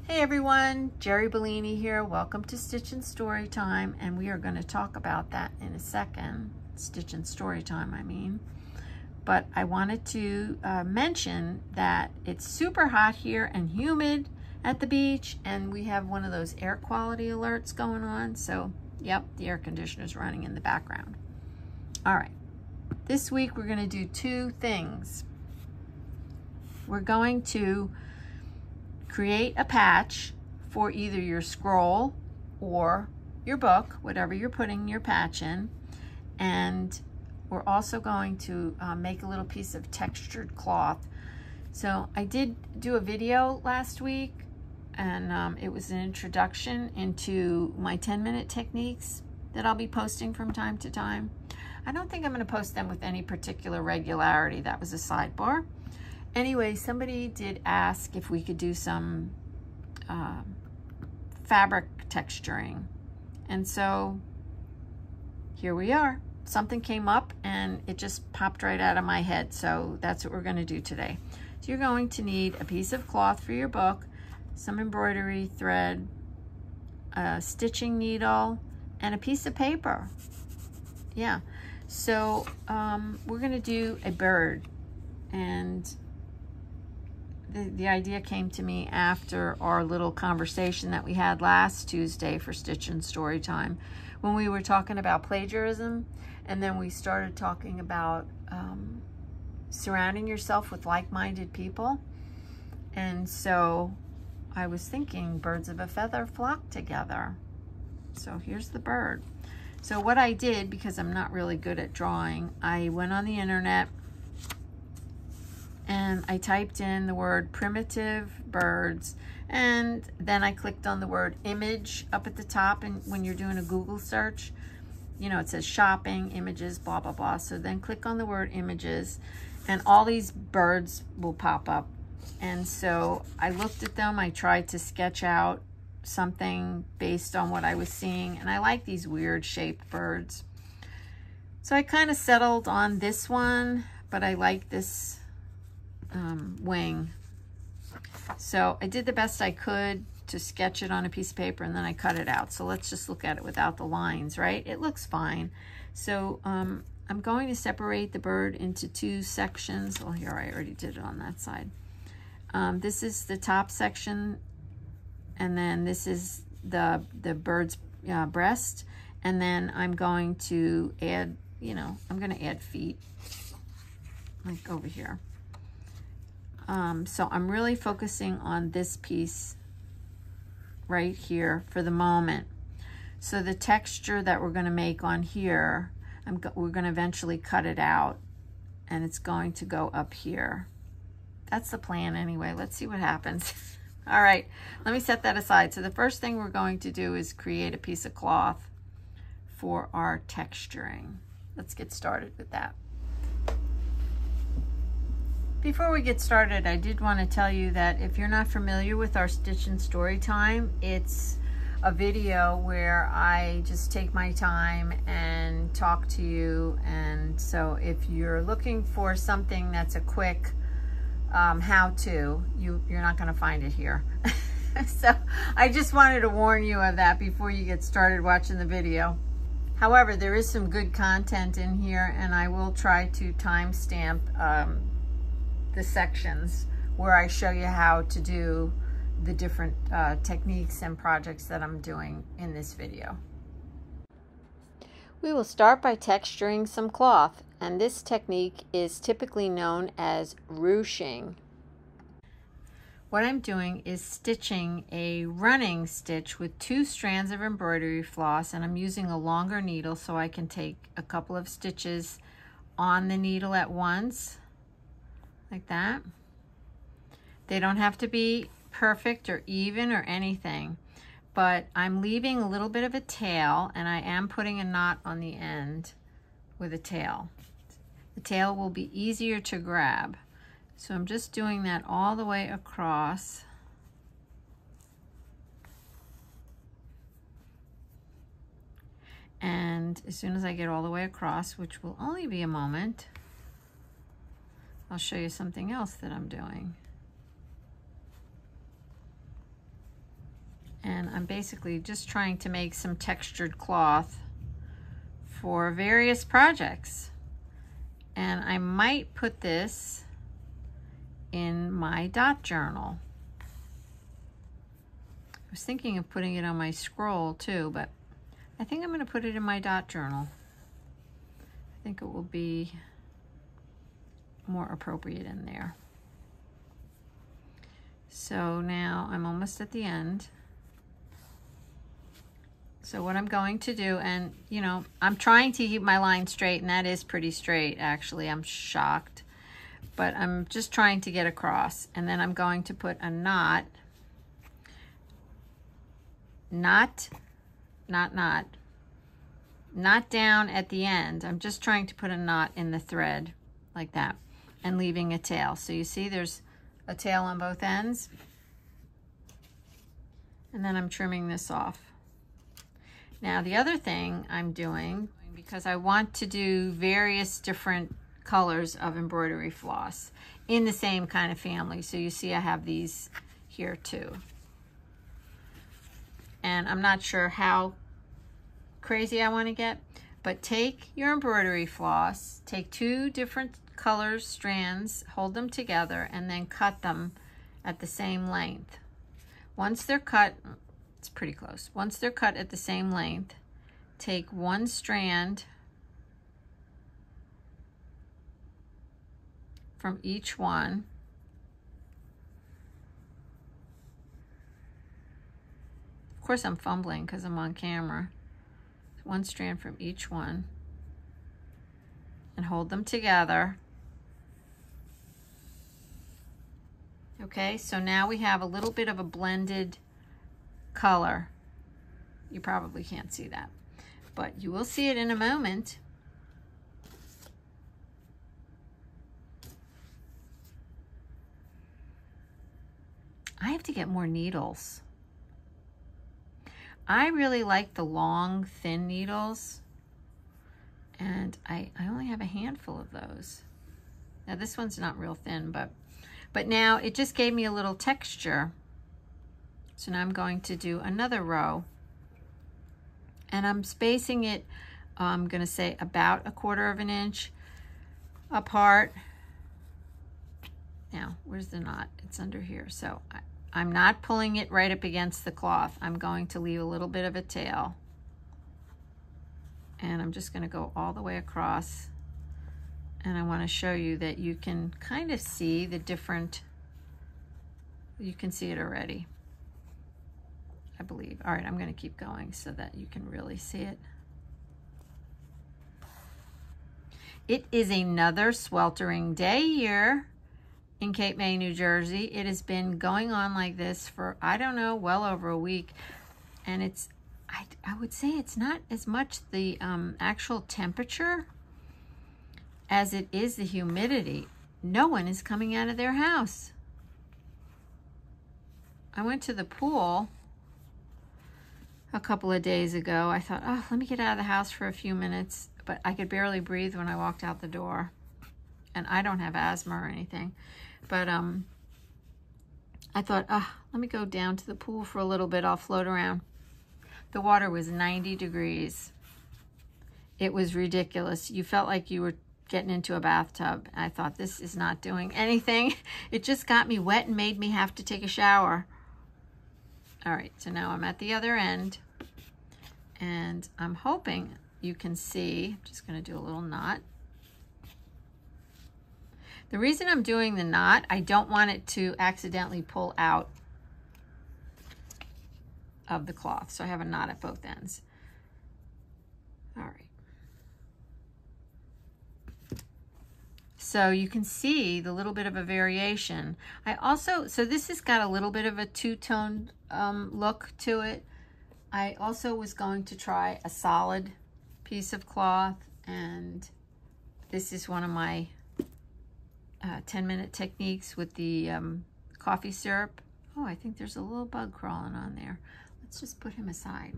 Hey everyone, Jerry Bellini here. Welcome to Stitch-N-StoryTime, and we are going to talk about that in a second. Stitch-N-StoryTime, I mean. But I wanted to mention that it's super hot here and humid at the beach, and we have one of those air quality alerts going on. So, yep, the air conditioner's running in the background. All right, this week we're going to do two things. We're going to create a patch for either your scroll or your book, whatever you're putting your patch in. And we're also going to make a little piece of textured cloth. So I did do a video last week, and it was an introduction into my 10-minute techniques that I'll be posting from time to time. I don't think I'm going to post them with any particular regularity. That was a sidebar. Anyway, somebody did ask if we could do some fabric texturing. And so here we are. Something came up and it just popped right out of my head. So that's what we're going to do today. So you're going to need a piece of cloth for your book, some embroidery thread, a stitching needle, and a piece of paper. Yeah. So we're going to do a bird. And the idea came to me after our little conversation that we had last Tuesday for Stitch-N-StoryTime, when we were talking about plagiarism, and then we started talking about surrounding yourself with like-minded people. And so I was thinking birds of a feather flock together. So here's the bird. So what I did, because I'm not really good at drawing, I went on the internet and I typed in the word primitive birds, and then I clicked on the word image up at the top. And when you're doing a Google search, you know, it says shopping, images, blah, blah, blah. So then click on the word images and all these birds will pop up. And so I looked at them. I tried to sketch out something based on what I was seeing. And I like these weird shaped birds. So I kind of settled on this one, but I like this wing. So I did the best I could to sketch it on a piece of paper, and then I cut it out. So let's just look at it without the lines, right? It looks fine. So I'm going to separate the bird into two sections. Well, here, I already did it on that side. This is the top section, and then this is the bird's breast. And then I'm going to add, you know, I'm going to add feet, like over here. So I'm really focusing on this piece right here for the moment. So the texture that we're going to make on here, we're going to eventually cut it out, and it's going to go up here. That's the plan anyway. Let's see what happens. All right, let me set that aside. So the first thing we're going to do is create a piece of cloth for our texturing. Let's get started with that. Before we get started, I did want to tell you that if you're not familiar with our Stitch-N-StoryTime, it's a video where I just take my time and talk to you. And so if you're looking for something that's a quick how-to, you're not going to find it here. So I just wanted to warn you of that before you get started watching the video. However, there is some good content in here, and I will try to timestamp the sections where I show you how to do the different techniques and projects that I'm doing in this video. We will start by texturing some cloth, and this technique is typically known as ruching. What I'm doing is stitching a running stitch with 2 strands of embroidery floss, and I'm using a longer needle so I can take a couple of stitches on the needle at once, like that. They don't have to be perfect or even or anything, but I'm leaving a little bit of a tail, and I am putting a knot on the end with a tail. The tail will be easier to grab. So I'm just doing that all the way across. And as soon as I get all the way across, which will only be a moment, I'll show you something else that I'm doing. And I'm basically just trying to make some textured cloth for various projects. And I might put this in my dot journal. I was thinking of putting it on my scroll too, but I think I'm going to put it in my dot journal. I think it will be more appropriate in there. So now I'm almost at the end. So what I'm going to do, and you know, I'm trying to keep my line straight, and that is pretty straight actually. I'm shocked, but I'm just trying to get across. And then I'm going to put a knot, not down at the end. I'm just trying to put a knot in the thread like that and leaving a tail. So you see there's a tail on both ends. And then I'm trimming this off. Now the other thing I'm doing, because I want to do various different colors of embroidery floss in the same kind of family. So you see I have these here too. And I'm not sure how crazy I want to get, but take your embroidery floss, take 2 different colors, strands, hold them together, and then cut them at the same length. Once they're cut, it's pretty close. Once they're cut at the same length, take 1 strand from each one. Of course I'm fumbling because I'm on camera. 1 strand from each one and hold them together. Okay, so now we have a little bit of a blended color. You probably can't see that, but you will see it in a moment. I have to get more needles. I really like the long, thin needles, and I only have a handful of those. Now this one's not real thin, but now it just gave me a little texture. So now I'm going to do another row, and I'm spacing it, I'm going to say about 1/4 of an inch apart. Now, where's the knot? It's under here. So I'm not pulling it right up against the cloth. I'm going to leave a little bit of a tail. And I'm just going to go all the way across. And I want to show you that you can kind of see the different, you can see it already, I believe. All right, I'm going to keep going so that you can really see it. It is another sweltering day here in Cape May, New Jersey. It has been going on like this for, I don't know, well over a week. And it's, I would say it's not as much the actual temperature as it is the humidity. No one is coming out of their house. I went to the pool a couple of days ago. I thought, oh, let me get out of the house for a few minutes, but I could barely breathe when I walked out the door. And I don't have asthma or anything. But I thought, let me go down to the pool for a little bit. I'll float around. The water was 90 degrees. It was ridiculous. You felt like you were getting into a bathtub. I thought, this is not doing anything. It just got me wet and made me have to take a shower. All right, so now I'm at the other end, and I'm hoping you can see. I'm just going to do a little knot. The reason I'm doing the knot, I don't want it to accidentally pull out of the cloth. So I have a knot at both ends. All right. So you can see the little bit of a variation. I also, so this has got a little bit of a two-tone look to it. I also was going to try a solid piece of cloth, and this is one of my 10-minute techniques with the coffee syrup. Oh, I think there's a little bug crawling on there. Let's just put him aside.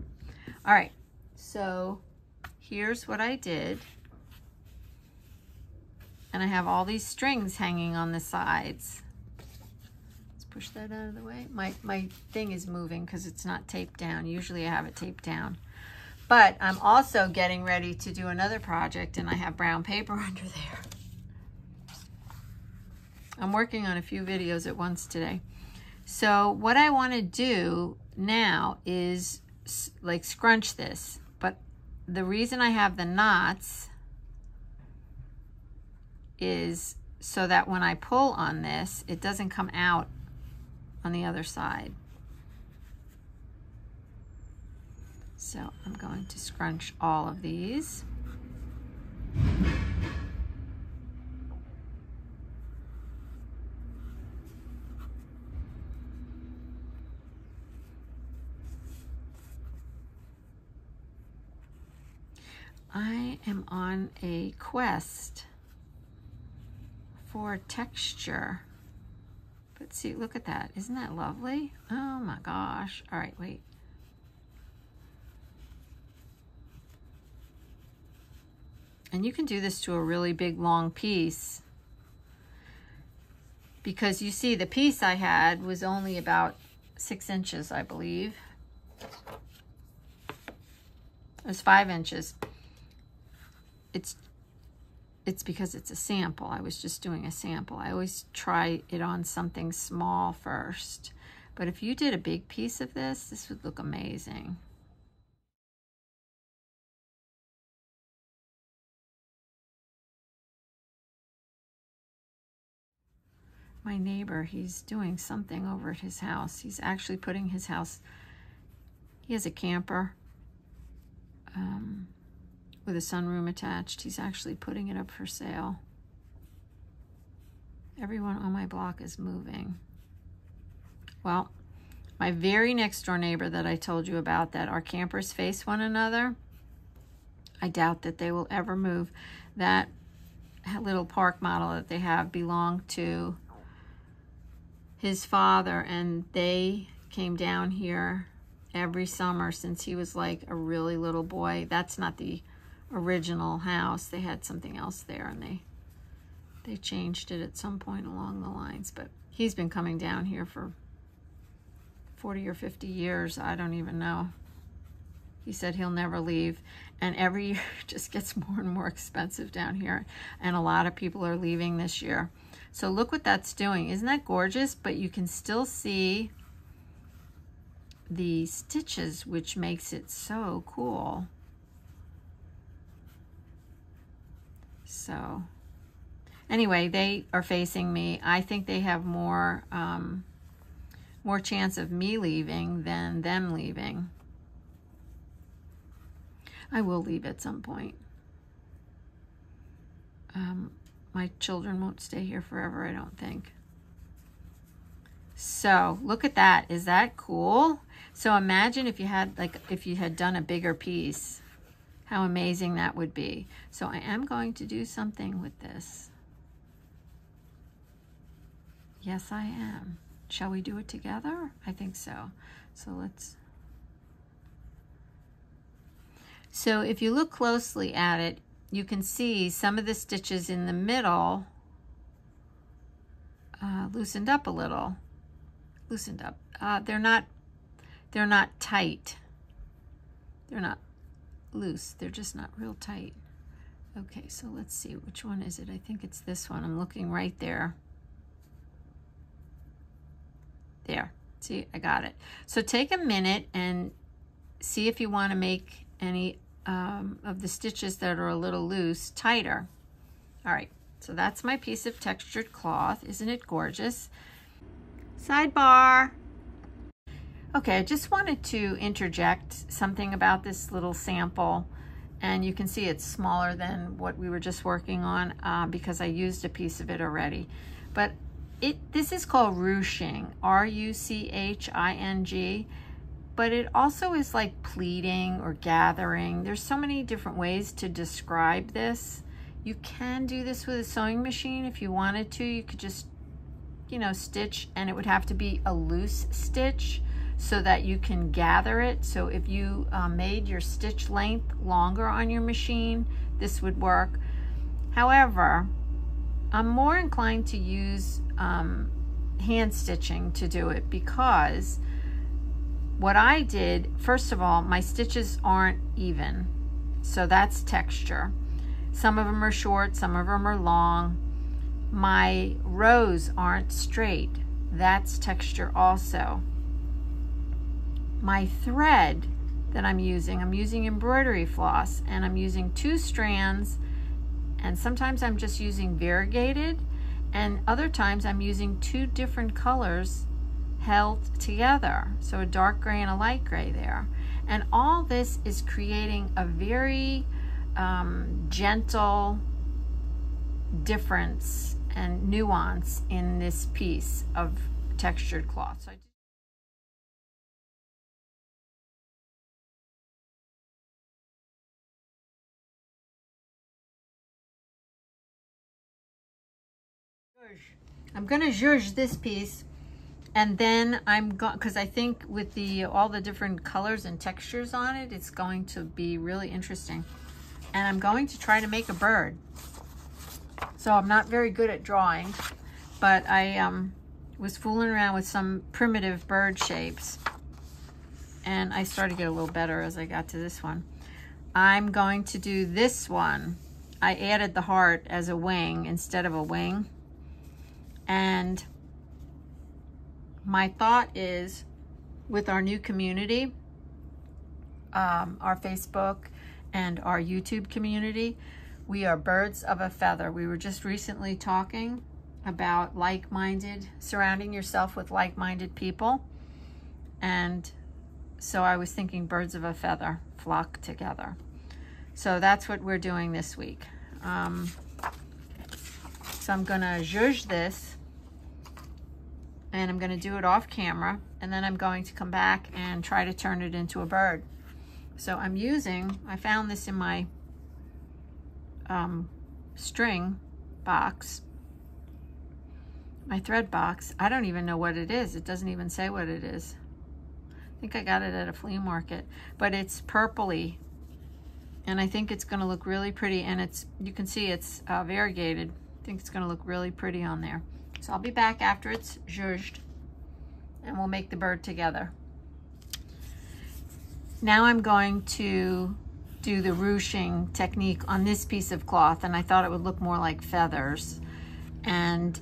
All right, so here's what I did. And I have all these strings hanging on the sides. Let's push that out of the way? My thing is moving because it's not taped down. Usually I have it taped down. But I'm also getting ready to do another project, and I have brown paper under there. I'm working on a few videos at once today. So what I want to do now is like scrunch this. But the reason I have the knots is so that when I pull on this, it doesn't come out on the other side. So I'm going to scrunch all of these. I am on a quest for texture. But see, look at that. Isn't that lovely? Oh my gosh. All right, wait. And you can do this to a really big, long piece. Because you see, the piece I had was only about 6 inches, I believe. It was 5 inches. It's because it's a sample. I was just doing a sample. I always try it on something small first. But if you did a big piece of this, this would look amazing. My neighbor, he's doing something over at his house. He's actually putting his house, he has a camper with a sunroom attached. He's actually putting it up for sale. Everyone on my block is moving. Well, my very next door neighbor that I told you about, that our campers face one another, I doubt that they will ever move. That little park model that they have belonged to his father, and they came down here every summer since he was like a really little boy. That's not the original house. They had something else there, and they changed it at some point along the lines. But he's been coming down here for 40 or 50 years. I don't even know. He said he'll never leave. And every year it just gets more and more expensive down here. And a lot of people are leaving this year. So look what that's doing. Isn't that gorgeous? But you can still see the stitches, which makes it so cool. So anyway, they are facing me. I think they have more chance of me leaving than them leaving. I will leave at some point. My children won't stay here forever, I don't think. So look at that. Is that cool? So imagine if you had done a bigger piece, how amazing that would be. So I am going to do something with this. Yes, I am. Shall we do it together? I think so. So let's. So if you look closely at it, you can see some of the stitches in the middle loosened up a little. Loosened up. They're not tight. They're not loose. They're just not real tight. Okay, so let's see. Which one is it? I think it's this one. I'm looking right there. There. See, I got it. So take a minute and see if you want to make any of the stitches that are a little loose tighter. All right, so that's my piece of textured cloth. Isn't it gorgeous? Sidebar. Okay, I just wanted to interject something about this little sample, and you can see it's smaller than what we were just working on because I used a piece of it already. But this is called ruching, R-U-C-H-I-N-G. But it also is like pleating or gathering. There's so many different ways to describe this. You can do this with a sewing machine if you wanted to. You could just, you know, stitch, and it would have to be a loose stitch so that you can gather it. So if you made your stitch length longer on your machine, this would work. However, I'm more inclined to use hand stitching to do it, because what I did, first of all, my stitches aren't even, so that's texture. Some of them are short, some of them are long. My rows aren't straight, that's texture also. My thread that I'm using embroidery floss, and I'm using 2 strands, and sometimes I'm just using variegated, and other times I'm using 2 different colors held together, so a dark gray and a light gray there. And all this is creating a very gentle difference and nuance in this piece of textured cloth. So I'm going to zhuzh this piece, and then I'm going, because I think with the all the different colors and textures on it, it's going to be really interesting. And I'm going to try to make a bird. So I'm not very good at drawing, but I was fooling around with some primitive bird shapes, and I started to get a little better as I got to this one. I'm going to do this one. I added the heart as a wing instead of a wing. And my thought is, with our new community, our Facebook and our YouTube community, we are birds of a feather. We were just recently talking about like-minded, surrounding yourself with like-minded people. And so I was thinking birds of a feather flock together. So that's what we're doing this week. So I'm gonna zhuzh this, and I'm going to do it off camera, and then I'm going to come back and try to turn it into a bird. So I'm using, I found this in my string box, my thread box. I don't even know what it is. It doesn't even say what it is. I think I got it at a flea market, but it's purpley, and I think it's going to look really pretty, and it's, you can see it's variegated. I think it's going to look really pretty on there. So I'll be back after it's zhuzhed, and we'll make the bird together. Now I'm going to do the ruching technique on this piece of cloth, and I thought it would look more like feathers. And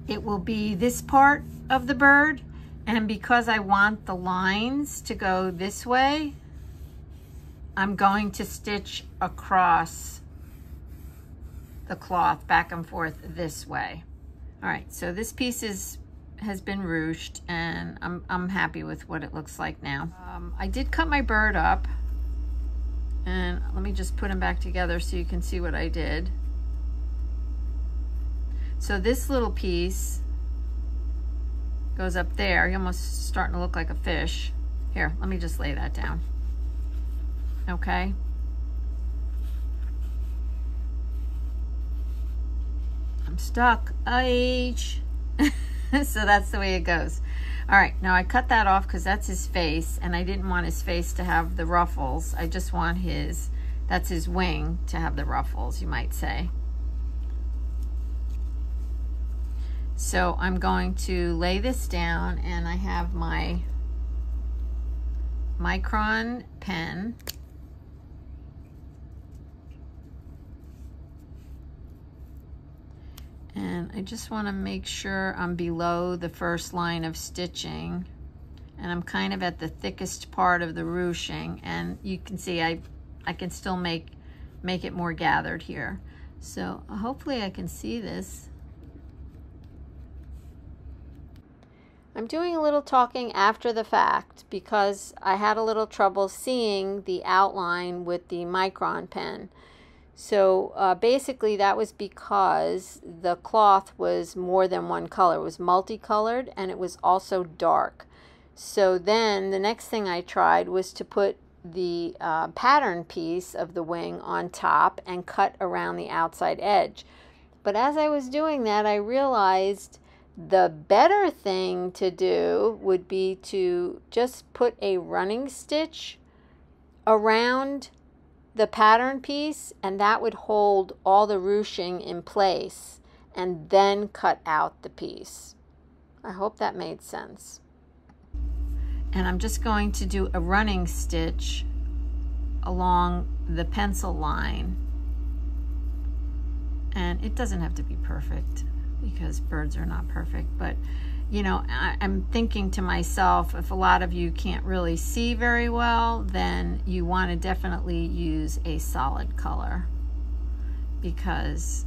it will be this part of the bird, and because I want the lines to go this way, I'm going to stitch across the cloth back and forth this way. All right, so this piece has been ruched, and I'm happy with what it looks like now. I did cut my bird up, and let me just put them back together so you can see what I did. So this little piece goes up there. You're almost starting to look like a fish. Here, let me just lay that down. Okay. I'm stuck. So that's the way it goes. All right, now I cut that off because that's his face, and I didn't want his face to have the ruffles. I just want his, that's his wing, to have the ruffles, you might say. So I'm going to lay this down, and I have my micron pen. And I just want to make sure I'm below the first line of stitching, and I'm kind of at the thickest part of the ruching, and you can see I can still make it more gathered here. So hopefully I can see this. I'm doing a little talking after the fact because I had a little trouble seeing the outline with the micron pen. So basically that was because the cloth was more than one color. It was multicolored, and it was also dark. So then the next thing I tried was to put the pattern piece of the wing on top and cut around the outside edge. But as I was doing that, I realized the better thing to do would be to just put a running stitch around the pattern piece, and that would hold all the ruching in place, and then cut out the piece. I hope that made sense. And I'm just going to do a running stitch along the pencil line. And it doesn't have to be perfect because birds are not perfect, but you know, I'm thinking to myself, if a lot of you can't really see very well, then you want to definitely use a solid color, because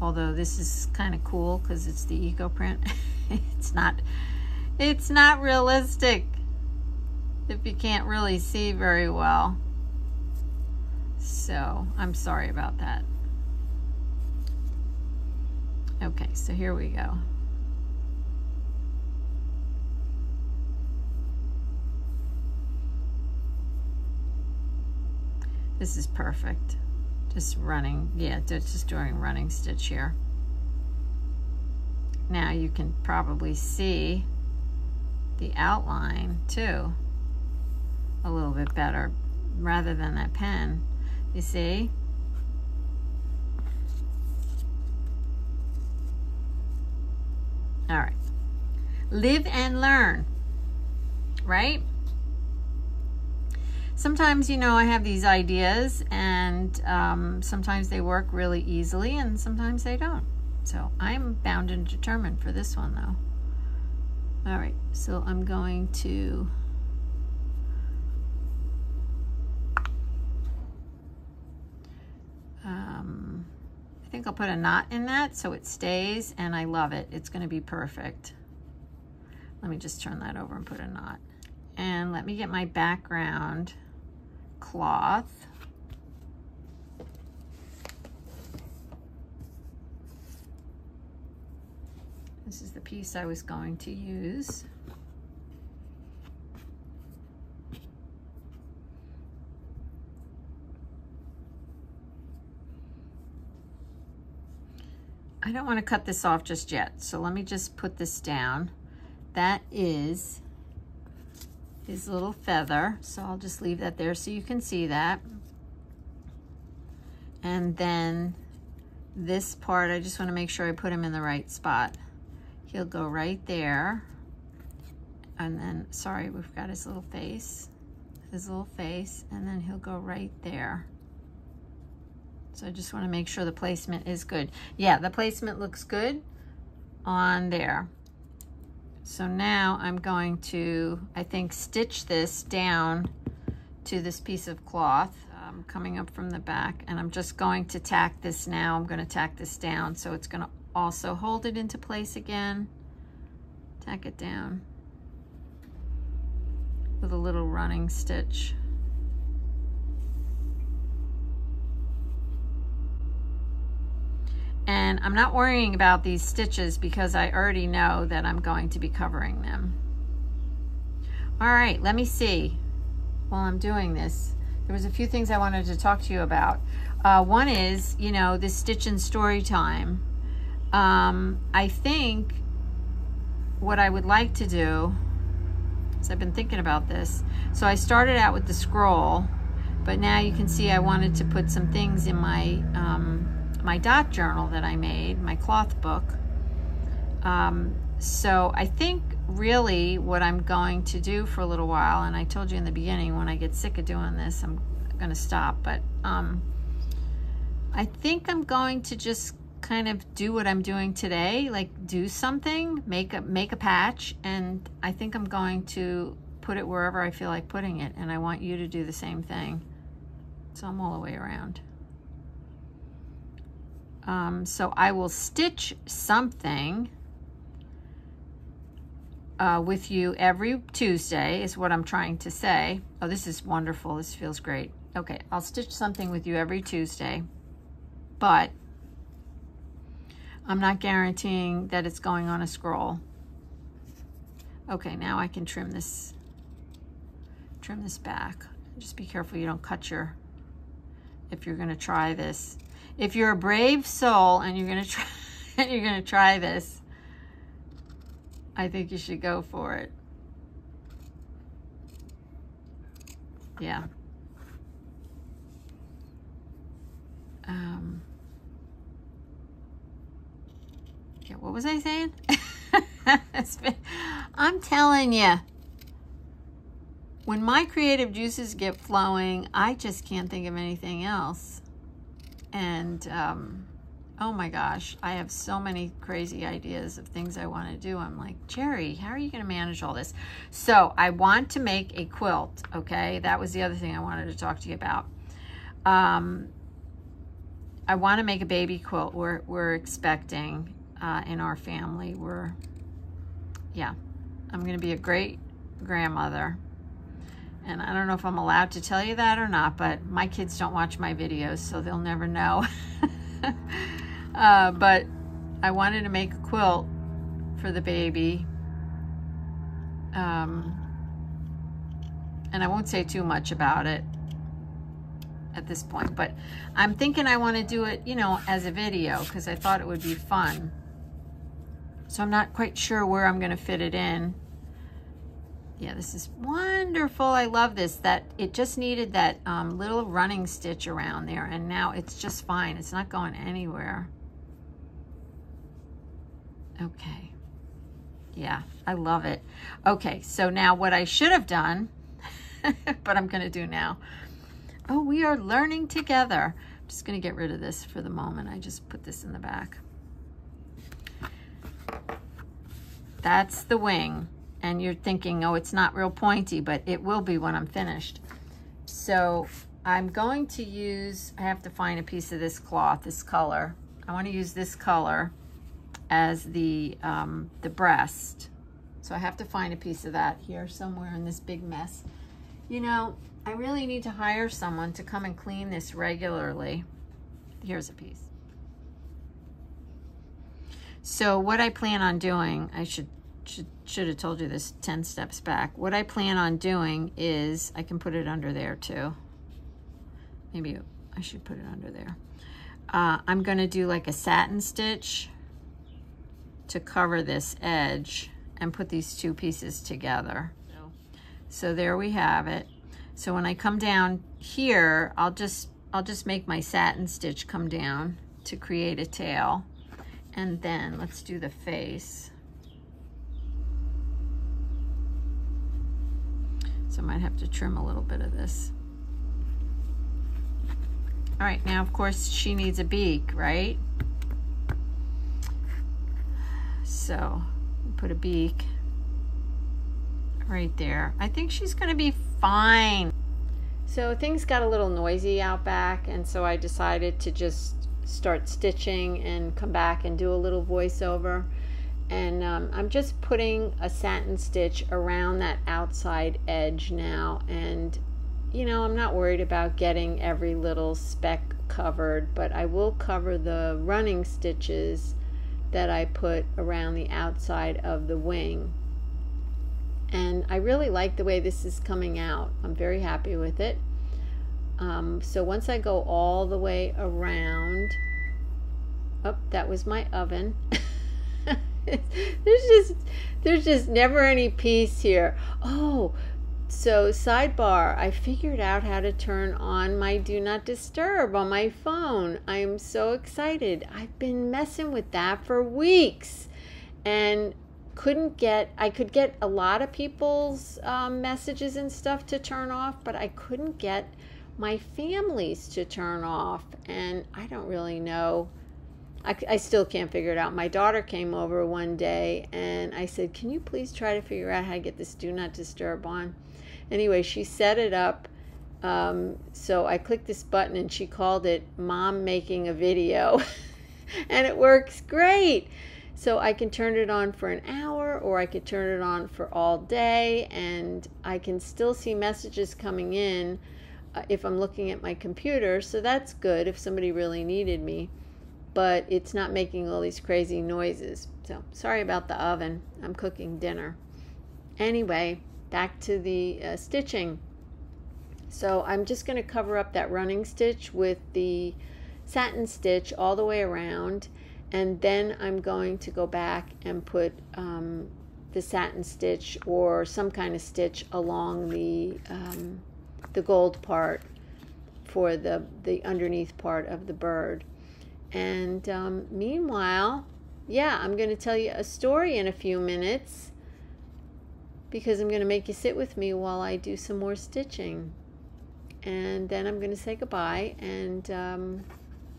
although this is kind of cool because it's the eco print, it's not realistic if you can't really see very well. So I'm sorry about that. Okay, so here we go. This is perfect. Just running, yeah, just doing running stitch here. Now you can probably see the outline too a little bit better rather than that pen. You see? All right. Live and learn, right? Sometimes, you know, I have these ideas and sometimes they work really easily and sometimes they don't. So I'm bound and determined for this one though. All right, so I'm going to I think I'll put a knot in that so it stays, and I love it. It's going to be perfect. Let me just turn that over and put a knot. And let me get my background cloth. This is the piece I was going to use. I don't want to cut this off just yet, so let me just put this down. That is his little feather, so I'll just leave that there so you can see that. And then this part, I just want to make sure I put him in the right spot. He'll go right there. And then, sorry, we've got his little face, and then he'll go right there. So I just want to make sure the placement is good. Yeah, the placement looks good on there. So now I'm going to, I think, stitch this down to this piece of cloth coming up from the back, and I'm just going to tack this now. I'm going to tack this down so it's going to also hold it into place again. Tack it down with a little running stitch. And I'm not worrying about these stitches because I already know that I'm going to be covering them. All right, let me see. While I'm doing this, there was a few things I wanted to talk to you about. One is, you know, this Stitch-N-StoryTime. I think what I would like to do is, I've been thinking about this. So I started out with the scroll, but now you can see I wanted to put some things in my my dot journal that I made, my cloth book. So I think really what I'm going to do for a little while, and I told you in the beginning, when I get sick of doing this, I'm gonna stop, but I think I'm going to just kind of do what I'm doing today, like do something, make a patch, and I think I'm going to put it wherever I feel like putting it, and I want you to do the same thing. So I'm all the way around. So I will stitch something with you every Tuesday is what I'm trying to say. Oh, this is wonderful. This feels great. Okay, I'll stitch something with you every Tuesday, but I'm not guaranteeing that it's going on a scroll. Okay, now I can trim this back. Just be careful you don't cut your, if you're gonna try this. If you're a brave soul and you're gonna try this, I think you should go for it. Yeah. Yeah, what was I saying? I'm telling you, when my creative juices get flowing, I just can't think of anything else. And oh my gosh, I have so many crazy ideas of things I want to do. I'm like, Jerry, how are you going to manage all this? So I want to make a quilt, okay? That was the other thing I wanted to talk to you about. I want to make a baby quilt. We're expecting in our family. I'm going to be a great grandmother. And I don't know if I'm allowed to tell you that or not, but my kids don't watch my videos, so they'll never know. But I wanted to make a quilt for the baby. And I won't say too much about it at this point, but I'm thinking I want to do it, you know, as a video, because I thought it would be fun. So I'm not quite sure where I'm going to fit it in. Yeah, this is wonderful. I love this. That it just needed that little running stitch around there, and now it's just fine. It's not going anywhere. Okay. Yeah, I love it. Okay, so now what I should have done, but I'm going to do now. Oh, we are learning together. I'm just going to get rid of this for the moment. I just put this in the back. That's the wing. And you're thinking, oh, it's not real pointy, but it will be when I'm finished. So I'm going to use, I have to find a piece of this cloth, this color. I want to use this color as the breast. So I have to find a piece of that here somewhere in this big mess. You know, I really need to hire someone to come and clean this regularly. Here's a piece. So what I plan on doing, I should have told you this 10 steps back. What I plan on doing is, I can put it under there too. Maybe I should put it under there. I'm going to do like a satin stitch to cover this edge and put these two pieces together. So there we have it. So when I come down here, I'll just make my satin stitch come down to create a tail. And then let's do the face. So I might have to trim a little bit of this. All right, now of course she needs a beak, right? So put a beak right there. I think she's gonna be fine. So things got a little noisy out back, and so I decided to just start stitching and come back and do a little voiceover. And I'm just putting a satin stitch around that outside edge now, and you know, I'm not worried about getting every little speck covered, but I will cover the running stitches that I put around the outside of the wing. And I really like the way this is coming out. I'm very happy with it. So once I go all the way around, oh, that was my oven. There's just never any peace here. Oh, so sidebar, I figured out how to turn on my do not disturb on my phone. I'm so excited. I've been messing with that for weeks and I could get a lot of people's messages and stuff to turn off, but I couldn't get my family's to turn off, and I don't really know. I still can't figure it out. My daughter came over one day and I said, can you please try to figure out how to get this do not disturb on? Anyway, she set it up. So I clicked this button and she called it Mom Making a Video. And it works great. So I can turn it on for an hour, or I could turn it on for all day, and I can still see messages coming in if I'm looking at my computer. So that's good if somebody really needed me. But it's not making all these crazy noises. So sorry about the oven. I'm cooking dinner. Anyway, back to the stitching. So I'm just going to cover up that running stitch with the satin stitch all the way around, and then I'm going to go back and put the satin stitch or some kind of stitch along the gold part for the underneath part of the bird. And meanwhile, yeah, I'm going to tell you a story in a few minutes because I'm going to make you sit with me while I do some more stitching. And then I'm going to say goodbye, and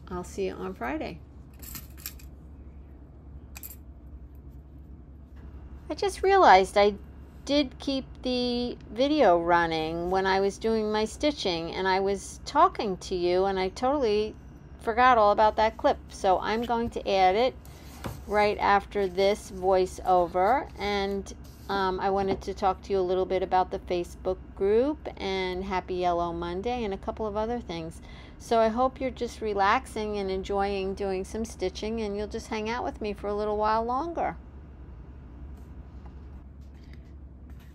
I'll see you on Friday. I just realized I did keep the video running when I was doing my stitching, and I was talking to you, and I totally forgot all about that clip. So I'm going to add it right after this voiceover, and I wanted to talk to you a little bit about the Facebook group and Happy Yellow Monday and a couple of other things. So I hope you're just relaxing and enjoying doing some stitching, and you'll just hang out with me for a little while longer.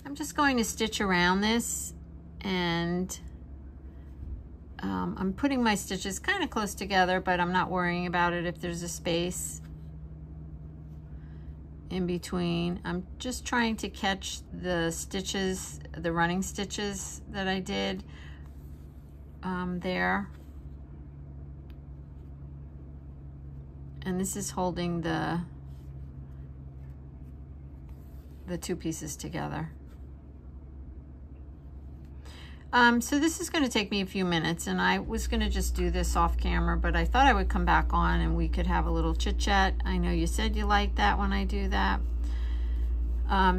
I'm just going to stitch around this, and I'm putting my stitches kind of close together, but I'm not worrying about it if there's a space in between. I'm just trying to catch the stitches, the running stitches that I did there. And this is holding the two pieces together. So this is going to take me a few minutes, and I was going to just do this off camera, but I thought I would come back on and we could have a little chit chat. I know you said you like that when I do that.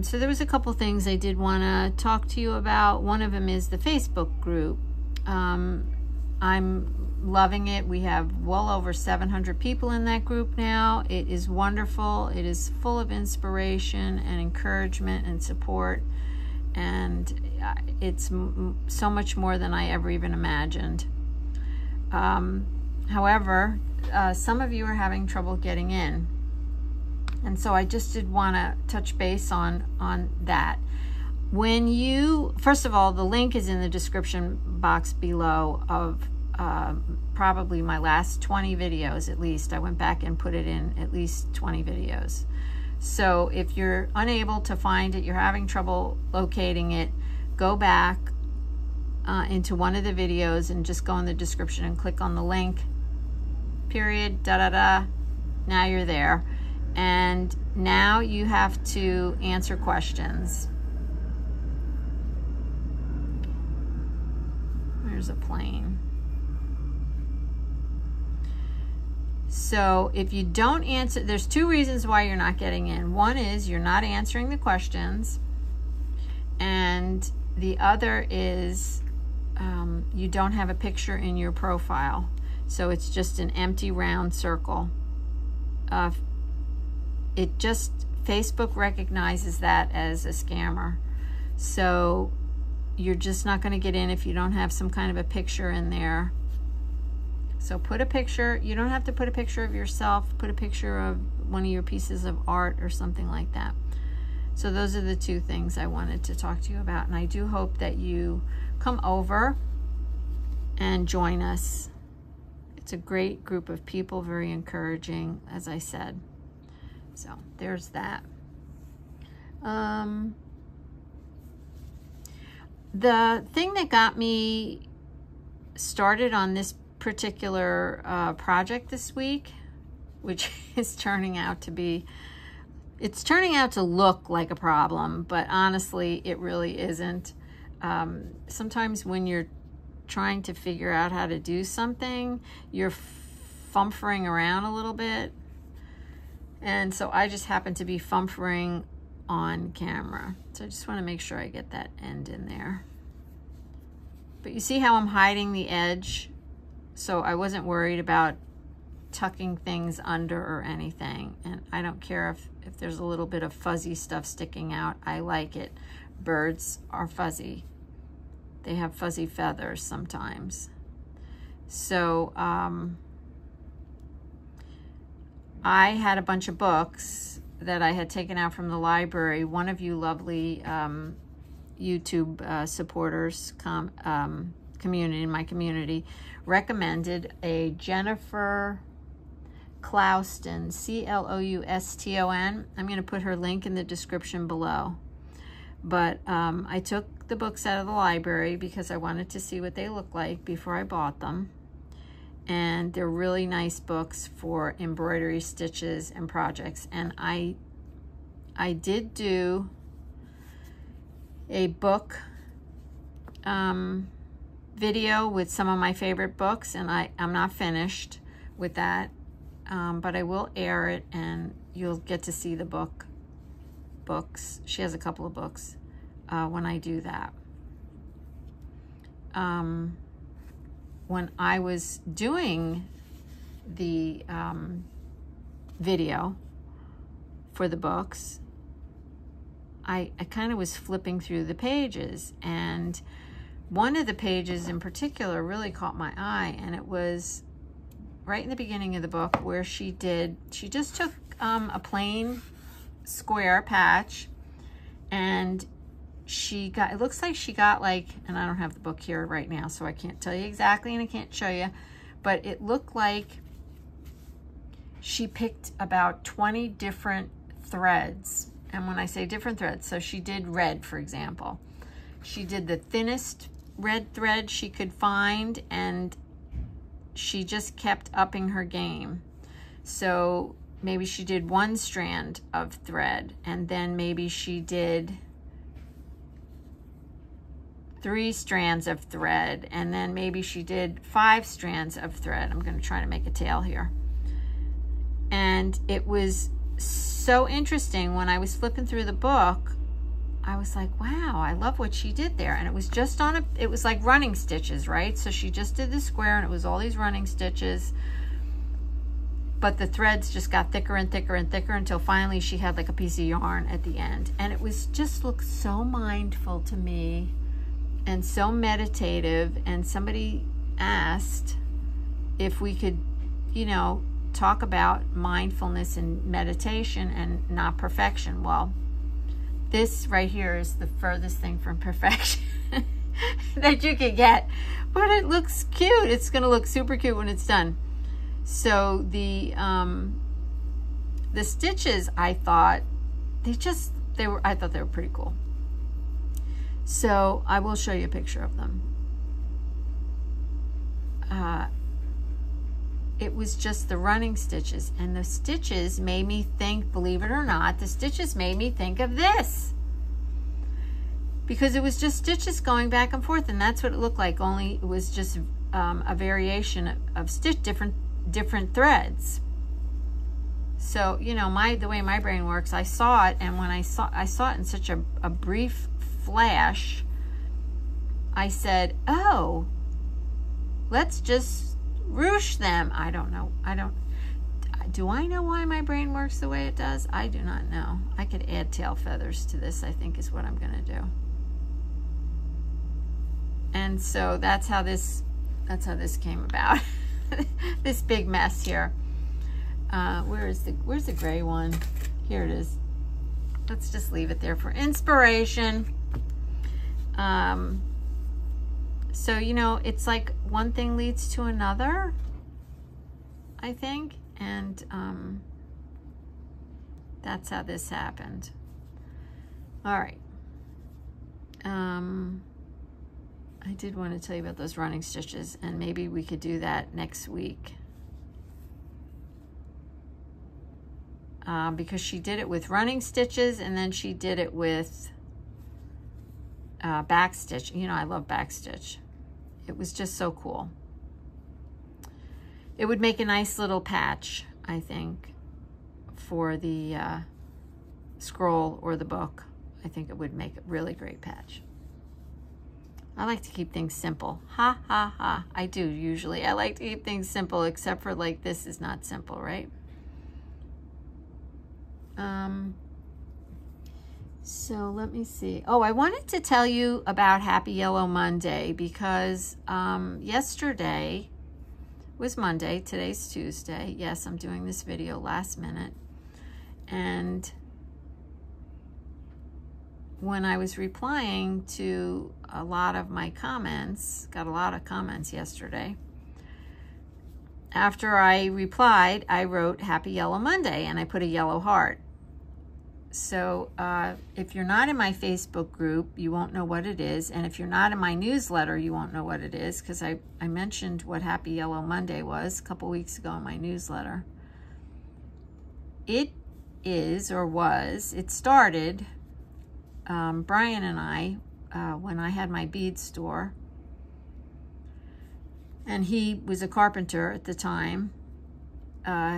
So there was a couple things I did want to talk to you about. One of them is the Facebook group. I'm loving it. We have well over 700 people in that group now. It is wonderful. It is full of inspiration and encouragement and support, and it's so much more than I ever even imagined. However, some of you are having trouble getting in, and so I just did want to touch base on that. When you, first of all, the link is in the description box below of probably my last 20 videos at least. I went back and put it in at least 20 videos. So if you're unable to find it, you're having trouble locating it, go back into one of the videos and just go in the description and click on the link, period, da-da-da. Now you're there. And now you have to answer questions. There's a plane. So if you don't answer, there's two reasons why you're not getting in. One is you're not answering the questions, and the other is you don't have a picture in your profile. So it's just an empty round circle. Facebook recognizes that as a scammer. So you're just not going to get in if you don't have some kind of a picture in there. So put a picture. You don't have to put a picture of yourself. Put a picture of one of your pieces of art or something like that. So those are the two things I wanted to talk to you about. And I do hope that you come over and join us. It's a great group of people, very encouraging, as I said. So there's that. The thing that got me started on this particular project this week, which is turning out to be, it's turning out to look like a problem, but honestly it really isn't. Sometimes when you're trying to figure out how to do something, you're fumfering around a little bit, and so I just happen to be fumfering on camera. So I just want to make sure I get that end in there. But you see how I'm hiding the edge? So I wasn't worried about tucking things under or anything. And I don't care if there's a little bit of fuzzy stuff sticking out. I like it. Birds are fuzzy. They have fuzzy feathers sometimes. So I had a bunch of books that I had taken out from the library. One of you lovely YouTube supporters, community, in my community, recommended a Jennifer Clouston, C-L-O-U-S-T-O-N. I'm going to put her link in the description below. But I took the books out of the library because I wanted to see what they look like before I bought them. And they're really nice books for embroidery stitches and projects. And I did do a book video with some of my favorite books, and I'm not finished with that, but I will air it and you'll get to see the books. She has a couple of books when I do that. When I was doing the video for the books, I kind of was flipping through the pages, and one of the pages in particular really caught my eye, and it was right in the beginning of the book where she just took a plain square patch, and it looks like she got like, and I don't have the book here right now, so I can't tell you exactly, and I can't show you, but it looked like she picked about 20 different threads. And when I say different threads, so she did red, for example. She did the thinnest red thread she could find, and she just kept upping her game. So maybe she did 1 strand of thread, and then maybe she did 3 strands of thread, and then maybe she did 5 strands of thread. I'm going to try to make a tail here. And it was so interesting. When I was flipping through the book, I was like, wow, I love what she did there. And it was just it was like running stitches, right? So she just did the square, and it was all these running stitches, but the threads just got thicker and thicker and thicker until finally she had like a piece of yarn at the end. And it was just looked so mindful to me and so meditative. And somebody asked if we could, you know, talk about mindfulness and meditation and not perfection. Well, this right here is the furthest thing from perfection that you can get, but it looks cute. It's going to look super cute when it's done. So the stitches, I thought they were pretty cool. So I will show you a picture of them. It was just the running stitches, and the stitches made me think, believe it or not, the stitches made me think of this, because it was just stitches going back and forth, and that's what it looked like, only it was just a variation of different threads. So, you know, the way my brain works, I saw it, and when I saw it in such a brief flash, I said, oh, let's just ruch them. I don't know. Do I know why my brain works the way it does? I do not know. I could add tail feathers to this, I think, is what I'm going to do. And so that's how this came about. This big mess here. Where's the gray one? Here it is. Let's just leave it there for inspiration. So, you know, it's like one thing leads to another, I think, and that's how this happened. All right. I did want to tell you about those running stitches, and maybe we could do that next week. Because she did it with running stitches, and then she did it with back stitch. You know, I love back stitch. It was just so cool. It would make a nice little patch, I think, for the scroll or the book. I think it would make a really great patch. I like to keep things simple. Ha, ha, ha. I do, usually. I like to keep things simple, except for, like, this is not simple, right? So let me see. Oh, I wanted to tell you about Happy Yellow Monday, because yesterday was Monday. Today's Tuesday. Yes, I'm doing this video last minute. And when I was replying to a lot of my comments, got a lot of comments yesterday. After I replied, I wrote Happy Yellow Monday, and I put a yellow heart. So if you're not in my Facebook group, you won't know what it is. And if you're not in my newsletter, you won't know what it is, because I mentioned what Happy Yellow Monday was a couple weeks ago in my newsletter. It is, or was, it started, Brian and I, when I had my bead store, and he was a carpenter at the time.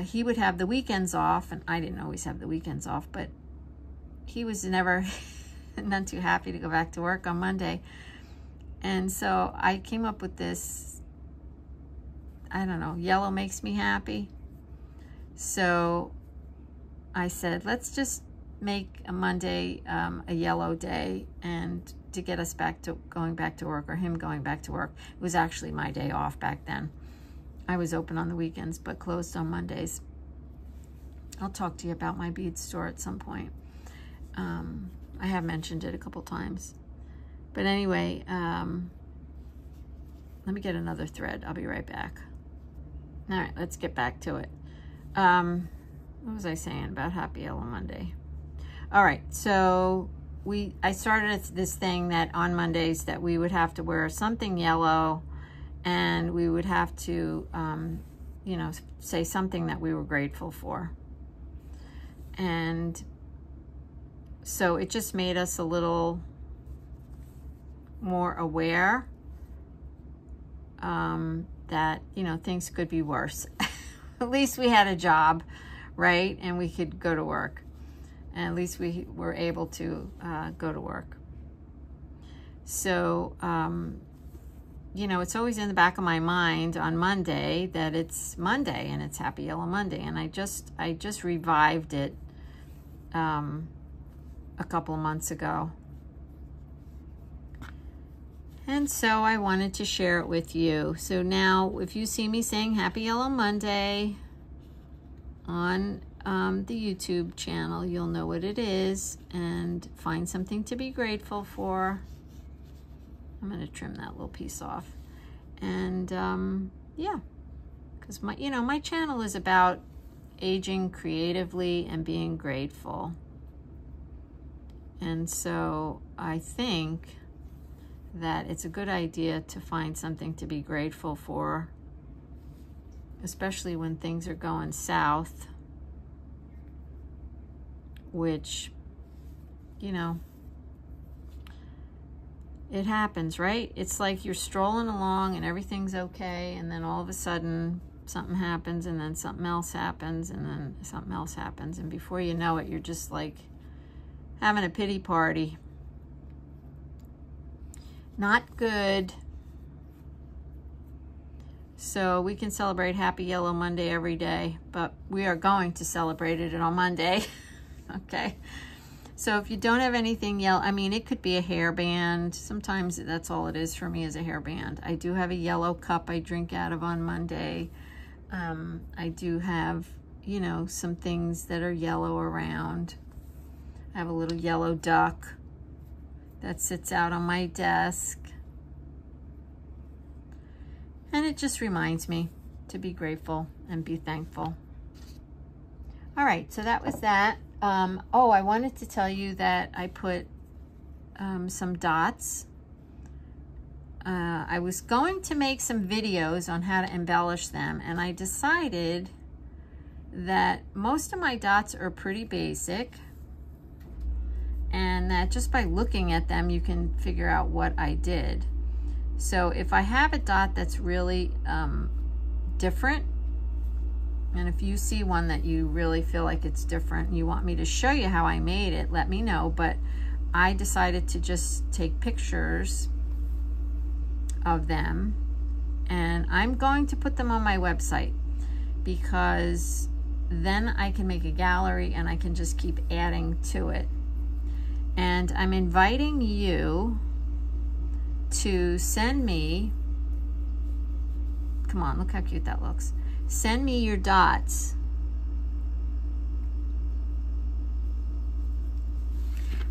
He would have the weekends off, and I didn't always have the weekends off, but he was never none too happy to go back to work on Monday. And so I came up with this, I don't know, yellow makes me happy. So I said, let's just make a Monday a yellow day, and to get us back to going back to work, or him going back to work. It was actually my day off back then. I was open on the weekends, but closed on Mondays. I'll talk to you about my bead store at some point. I have mentioned it a couple times. But anyway, let me get another thread. I'll be right back. All right, let's get back to it. What was I saying about Happy Yellow Monday? All right, so I started this thing that on Mondays that we would have to wear something yellow, and we would have to, you know, say something that we were grateful for. And so it just made us a little more aware that, you know, things could be worse. At least we had a job, right? And we could go to work. And at least we were able to go to work. So, you know, it's always in the back of my mind on Monday that it's Monday and it's Happy Yellow Monday. And I just revived it a couple of months ago. And so I wanted to share it with you. So now if you see me saying Happy Yellow Monday on the YouTube channel, you'll know what it is, and find something to be grateful for. I'm going to trim that little piece off. And yeah, because my channel is about aging creatively and being grateful. And so I think that it's a good idea to find something to be grateful for, especially when things are going south, which, you know, it happens, right? It's like you're strolling along and everything's okay, and then all of a sudden something happens, and then something else happens, and then something else happens, and before you know it, you're just like having a pity party. Not good. So we can celebrate Happy Yellow Monday every day, but we are going to celebrate it on Monday. Okay. So if you don't have anything yellow, I mean, it could be a hairband. Sometimes that's all it is for me, is a hairband. I do have a yellow cup I drink out of on Monday. I do have, you know, some things that are yellow around. I have a little yellow duck that sits out on my desk. And it just reminds me to be grateful and be thankful. All right, so that was that. Oh, I wanted to tell you that I put some dots. I was going to make some videos on how to embellish them, and I decided that most of my dots are pretty basic, and that just by looking at them, you can figure out what I did. So if I have a dot that's really different, and if you see one that you really feel like it's different and you want me to show you how I made it, let me know. But I decided to just take pictures of them, and I'm going to put them on my website, because then I can make a gallery and I can just keep adding to it. And I'm inviting you to send me, come on, look how cute that looks. Send me your dots.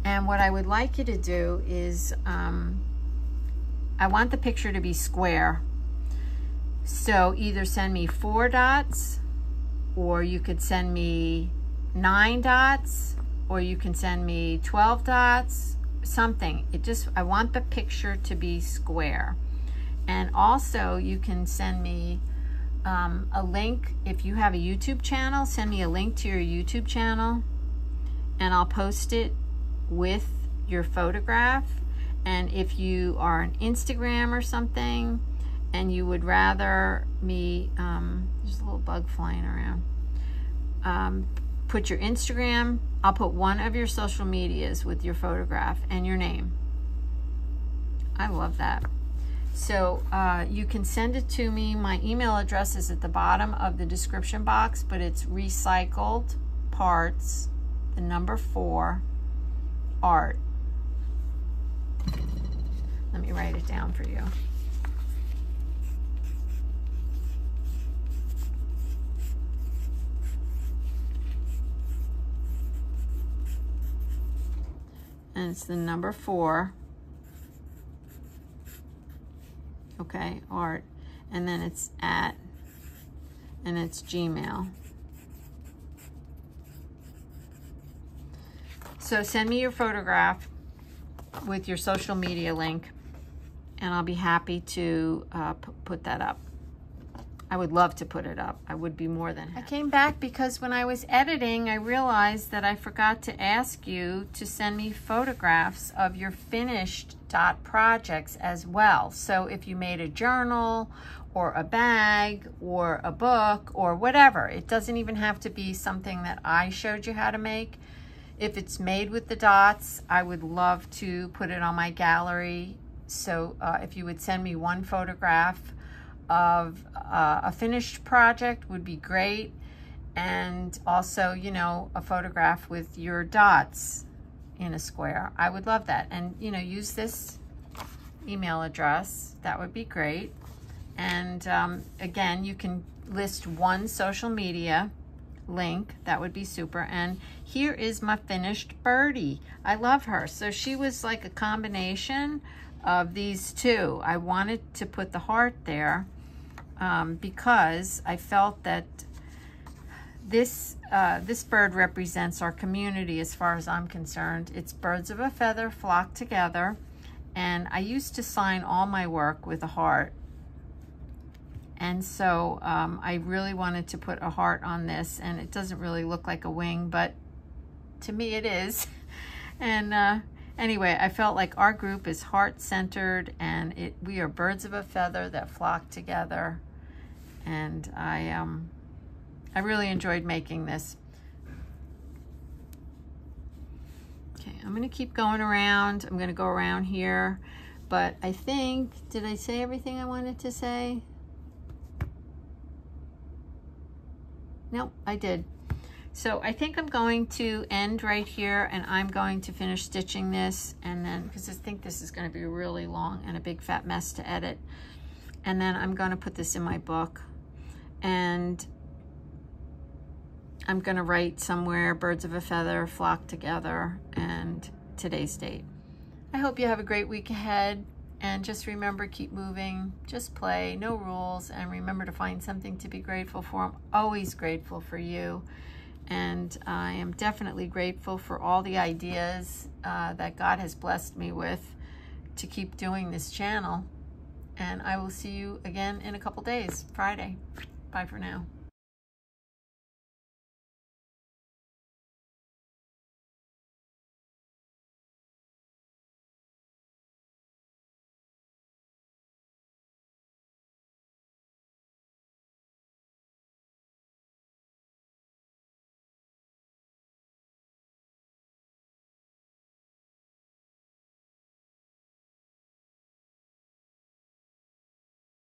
And what I would like you to do is, I want the picture to be square. So either send me 4 dots, or you could send me 9 dots, or you can send me 12 dots, something. I want the picture to be square. And also you can send me a link. If you have a YouTube channel, send me a link to your YouTube channel and I'll post it with your photograph. And if you are on Instagram or something and you would rather me, there's a little bug flying around, put your Instagram, I'll put one of your social medias with your photograph and your name. I love that. So you can send it to me. My email address is at the bottom of the description box, but it's recycled parts, the number 4, art. Let me write it down for you. And it's the number 4. Okay, art. And then it's @ and it's Gmail. So send me your photograph with your social media link and I'll be happy to put that up. I would love to put it up. I would be more than happy. I came back because when I was editing, I realized that I forgot to ask you to send me photographs of your finished dot projects as well. So if you made a journal or a bag or a book or whatever, it doesn't even have to be something that I showed you how to make. If it's made with the dots, I would love to put it on my gallery. So if you would send me one photograph of a finished project would be great. And also, you know, a photograph with your dots in a square. I would love that. And, you know, use this email address. That would be great. And again, you can list one social media link. That would be super. And here is my finished birdie. I love her. So she was like a combination of these two. I wanted to put the heart there because I felt that this bird represents our community as far as I'm concerned. It's birds of a feather flock together. And I used to sign all my work with a heart. And so I really wanted to put a heart on this, and it doesn't really look like a wing, but to me it is. And anyway, I felt like our group is heart-centered, and we are birds of a feather that flock together. And I really enjoyed making this. Okay, I'm going to keep going around. I'm going to go around here, but I think, did I say everything I wanted to say? Nope, I did. So I think I'm going to end right here, and I'm going to finish stitching this, and then, because I think this is going to be really long and a big fat mess to edit. And then I'm going to put this in my book, and I'm going to write somewhere, birds of a feather flock together, and today's date. I hope you have a great week ahead. And just remember, keep moving, just play, no rules, and remember to find something to be grateful for. I'm always grateful for you, and I am definitely grateful for all the ideas that God has blessed me with to keep doing this channel. And I will see you again in a couple days, Friday. Bye for now.